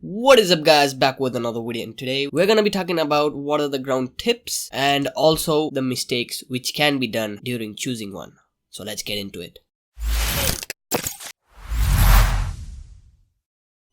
What is up guys, back with another video, and today we're gonna be talking about what are the ground tips and also the mistakes which can be done during choosing one. So let's get into it.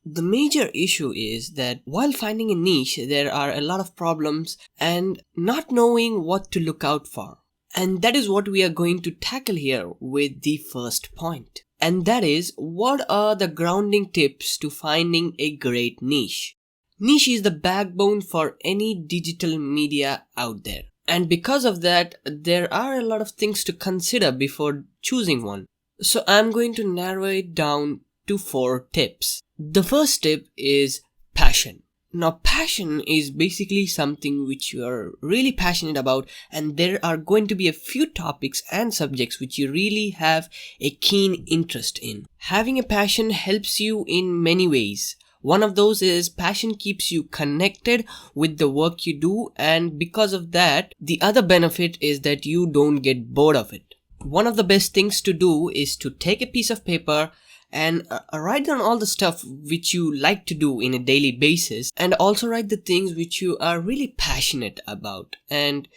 The major issue is that while finding a niche, there are a lot of problems and not knowing what to look out for. And that is what we are going to tackle here with the first point. And that is, what are the grounding tips to finding a great niche? Niche is the backbone for any digital media out there. And because of that, there are a lot of things to consider before choosing one. So I'm going to narrow it down to 4 tips. The first tip is passion. Now, passion is basically something which you are really passionate about, and there are going to be a few topics and subjects which you really have a keen interest in. Having a passion helps you in many ways. One of those is passion keeps you connected with the work you do, and because of that, the other benefit is that you don't get bored of it. One of the best things to do is to take a piece of paper and write down all the stuff which you like to do in a daily basis, and also write the things which you are really passionate about. And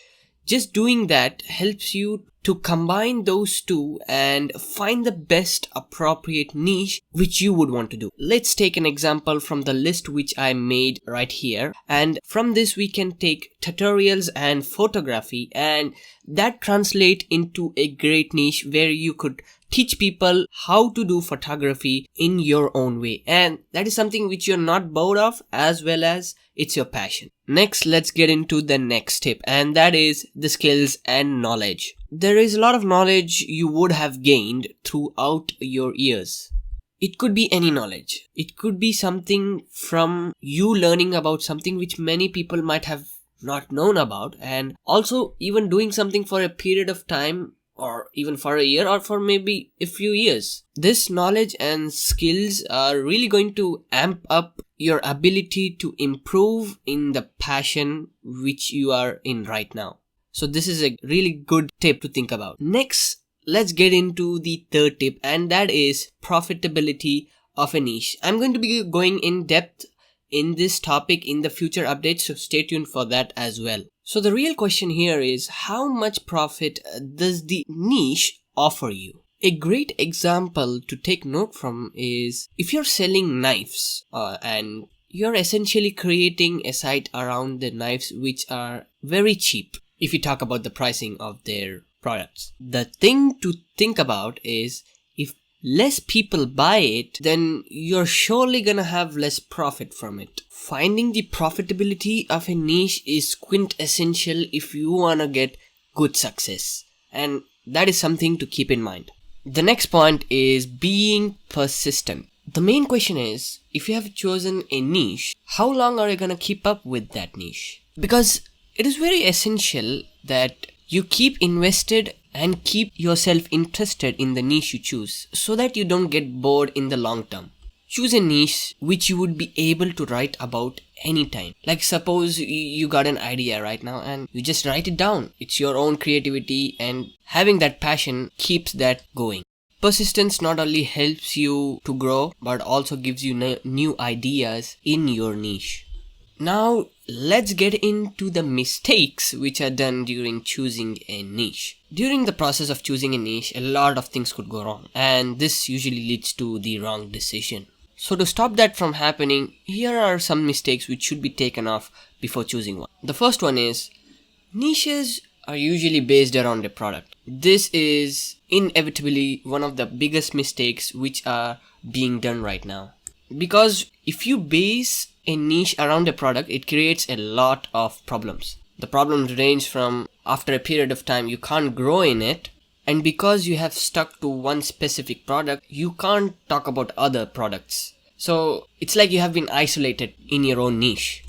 just doing that helps you to combine those two and find the best appropriate niche which you would want to do. Let's take an example from the list which I made right here, and from this we can take tutorials and photography, and that translate into a great niche where you could teach people how to do photography in your own way, and that is something which you're not bored of, as well as it's your passion. Next, let's get into the next tip, and that is the skills and knowledge. There is a lot of knowledge you would have gained throughout your years. It could be any knowledge. It could be something from you learning about something which many people might have not known about, and also even doing something for a period of time, or even for a year, or for maybe a few years. This knowledge and skills are really going to amp up your ability to improve in the passion which you are in right now. So this is a really good tip to think about. Next, let's get into the third tip, and that is profitability of a niche. I'm going to be going in depth in this topic in the future updates, so stay tuned for that as well. So the real question here is, how much profit does the niche offer you? A great example to take note from is if you're selling knives and you're essentially creating a site around the knives which are very cheap if you talk about the pricing of their products. The thing to think about is, if less people buy it, then you're surely gonna have less profit from it. Finding the profitability of a niche is quintessential if you wanna get good success, and that is something to keep in mind. The next point is being persistent. The main question is, if you have chosen a niche, how long are you gonna keep up with that niche? Because it is very essential that you keep invested and keep yourself interested in the niche you choose, so that you don't get bored in the long term. Choose a niche which you would be able to write about anytime. Like suppose you got an idea right now and you just write it down. It's your own creativity, and having that passion keeps that going. Persistence not only helps you to grow, but also gives you new ideas in your niche. Now, let's get into the mistakes which are done during choosing a niche. During the process of choosing a niche, a lot of things could go wrong, and this usually leads to the wrong decision. So to stop that from happening, here are some mistakes which should be taken off before choosing one. The first one is, niches are usually based around a product. This is inevitably one of the biggest mistakes which are being done right now. Because if you base a niche around a product, it creates a lot of problems. The problems range from, after a period of time you can't grow in it, and because you have stuck to one specific product, you can't talk about other products. So it's like you have been isolated in your own niche.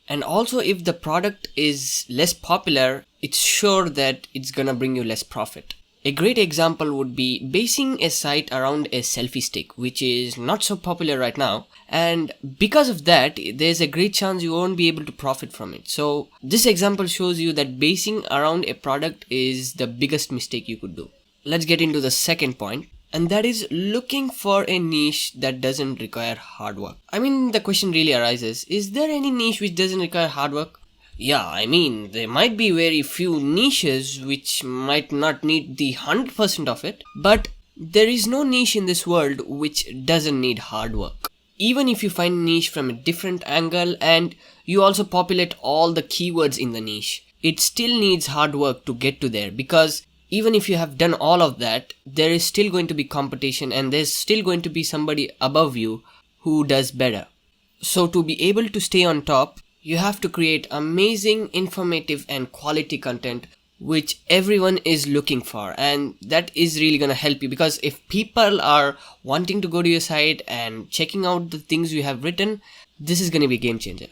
And also, if the product is less popular, it's sure that it's gonna bring you less profit. A great example would be basing a site around a selfie stick, which is not so popular right now, and because of that, there's a great chance you won't be able to profit from it. So this example shows you that basing around a product is the biggest mistake you could do. Let's get into the second point. and that is looking for a niche that doesn't require hard work. I mean, the question really arises, is there any niche which doesn't require hard work? Yeah, I mean, there might be very few niches which might not need the 100% of it, but there is no niche in this world which doesn't need hard work. Even if you find a niche from a different angle and you also populate all the keywords in the niche, it still needs hard work to get to there, because even if you have done all of that, there is still going to be competition and there's still going to be somebody above you who does better. So to be able to stay on top, you have to create amazing, informative and quality content which everyone is looking for, and that is really going to help you, because if people are wanting to go to your site and checking out the things you have written, this is going to be a game changer.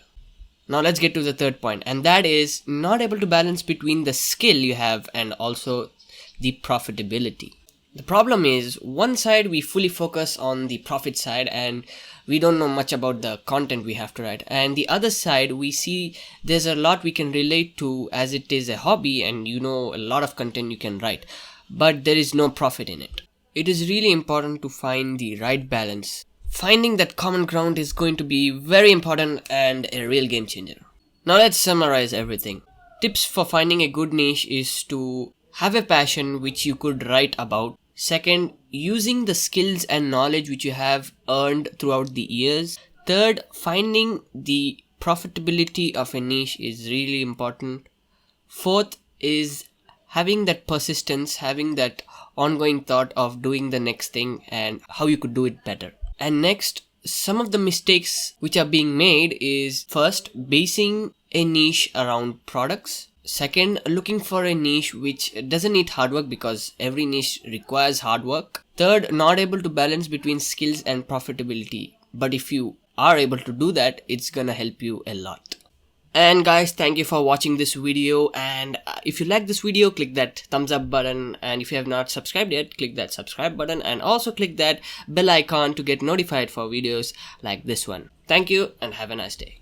Now let's get to the third point, and that is not able to balance between the skill you have and also the profitability. The problem is, one side we fully focus on the profit side and we don't know much about the content we have to write, and the other side we see there's a lot we can relate to as it is a hobby and you know a lot of content you can write, but there is no profit in it. It is really important to find the right balance. Finding that common ground is going to be very important and a real game changer. Now let's summarize everything. Tips for finding a good niche is to have a passion which you could write about. Second, using the skills and knowledge which you have earned throughout the years. Third, finding the profitability of a niche is really important. Fourth is having that persistence, having that ongoing thought of doing the next thing and how you could do it better. And next, some of the mistakes which are being made is, first, basing a niche around products. Second, looking for a niche which doesn't need hard work, because every niche requires hard work. Third, not able to balance between skills and profitability. But if you are able to do that, it's gonna help you a lot. And guys, thank you for watching this video, and if you like this video, click that thumbs up button, and if you have not subscribed yet, click that subscribe button and also click that bell icon to get notified for videos like this one. Thank you and have a nice day.